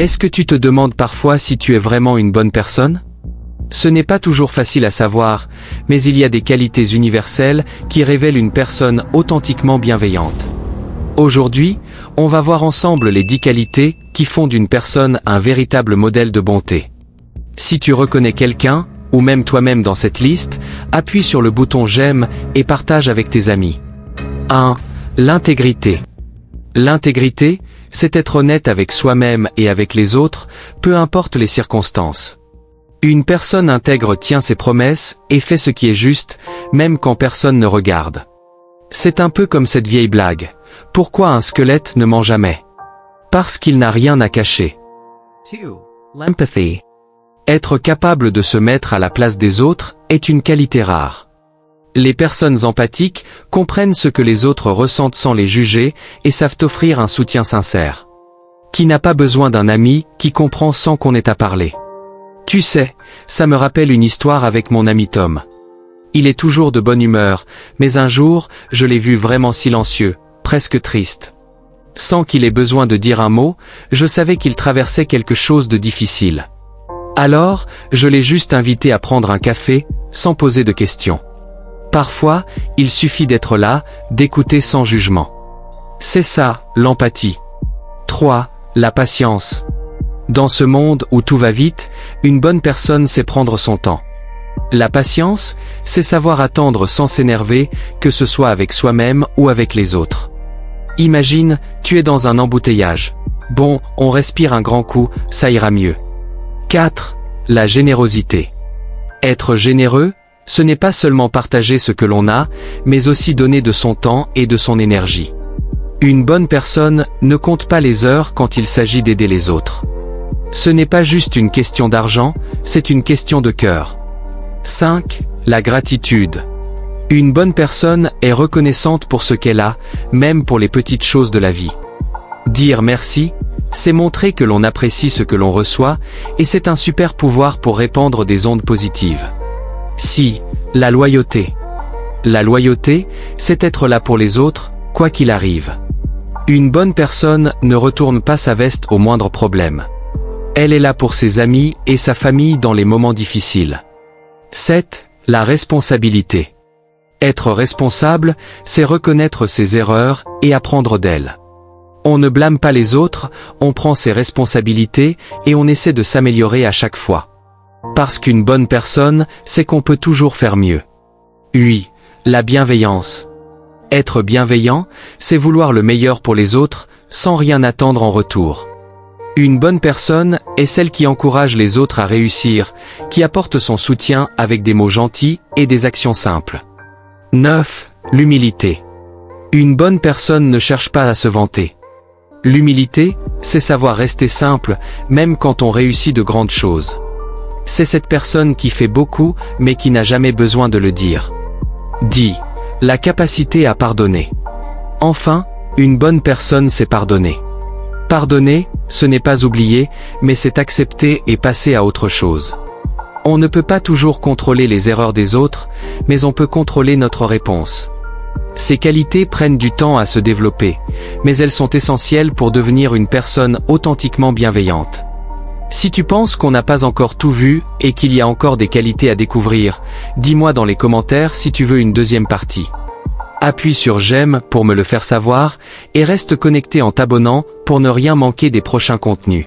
Est-ce que tu te demandes parfois si tu es vraiment une bonne personne? Ce n'est pas toujours facile à savoir, mais il y a des qualités universelles qui révèlent une personne authentiquement bienveillante. Aujourd'hui, on va voir ensemble les 10 qualités qui font d'une personne un véritable modèle de bonté. Si tu reconnais quelqu'un, ou même toi-même dans cette liste, appuie sur le bouton j'aime et partage avec tes amis. 1. L'intégrité. L'intégrité, c'est être honnête avec soi-même et avec les autres, peu importe les circonstances. Une personne intègre tient ses promesses et fait ce qui est juste, même quand personne ne regarde. C'est un peu comme cette vieille blague. Pourquoi un squelette ne ment jamais? Parce qu'il n'a rien à cacher. 2. L'empathy. Être capable de se mettre à la place des autres est une qualité rare. Les personnes empathiques comprennent ce que les autres ressentent sans les juger et savent offrir un soutien sincère. Qui n'a pas besoin d'un ami qui comprend sans qu'on ait à parler? Tu sais, ça me rappelle une histoire avec mon ami Tom. Il est toujours de bonne humeur, mais un jour, je l'ai vu vraiment silencieux, presque triste. Sans qu'il ait besoin de dire un mot, je savais qu'il traversait quelque chose de difficile. Alors, je l'ai juste invité à prendre un café, sans poser de questions. Parfois, il suffit d'être là, d'écouter sans jugement. C'est ça, l'empathie. 3. La patience. Dans ce monde où tout va vite, une bonne personne sait prendre son temps. La patience, c'est savoir attendre sans s'énerver, que ce soit avec soi-même ou avec les autres. Imagine, tu es dans un embouteillage. Bon, on respire un grand coup, ça ira mieux. 4. La générosité. Être généreux, ce n'est pas seulement partager ce que l'on a, mais aussi donner de son temps et de son énergie. Une bonne personne ne compte pas les heures quand il s'agit d'aider les autres. Ce n'est pas juste une question d'argent, c'est une question de cœur. 5. La gratitude. Une bonne personne est reconnaissante pour ce qu'elle a, même pour les petites choses de la vie. Dire merci, c'est montrer que l'on apprécie ce que l'on reçoit, et c'est un super pouvoir pour répandre des ondes positives. 6. La loyauté. La loyauté, c'est être là pour les autres, quoi qu'il arrive. Une bonne personne ne retourne pas sa veste au moindre problème. Elle est là pour ses amis et sa famille dans les moments difficiles. 7. La responsabilité. Être responsable, c'est reconnaître ses erreurs et apprendre d'elles. On ne blâme pas les autres, on prend ses responsabilités et on essaie de s'améliorer à chaque fois. Parce qu'une bonne personne, c'est qu'on peut toujours faire mieux. 8. La bienveillance. Être bienveillant, c'est vouloir le meilleur pour les autres, sans rien attendre en retour. Une bonne personne est celle qui encourage les autres à réussir, qui apporte son soutien avec des mots gentils et des actions simples. 9. L'humilité. Une bonne personne ne cherche pas à se vanter. L'humilité, c'est savoir rester simple, même quand on réussit de grandes choses. C'est cette personne qui fait beaucoup, mais qui n'a jamais besoin de le dire. 10. La capacité à pardonner. Enfin, une bonne personne sait pardonner. Pardonner, ce n'est pas oublier, mais c'est accepter et passer à autre chose. On ne peut pas toujours contrôler les erreurs des autres, mais on peut contrôler notre réponse. Ces qualités prennent du temps à se développer, mais elles sont essentielles pour devenir une personne authentiquement bienveillante. Si tu penses qu'on n'a pas encore tout vu et qu'il y a encore des qualités à découvrir, dis-moi dans les commentaires si tu veux une deuxième partie. Appuie sur j'aime pour me le faire savoir et reste connecté en t'abonnant pour ne rien manquer des prochains contenus.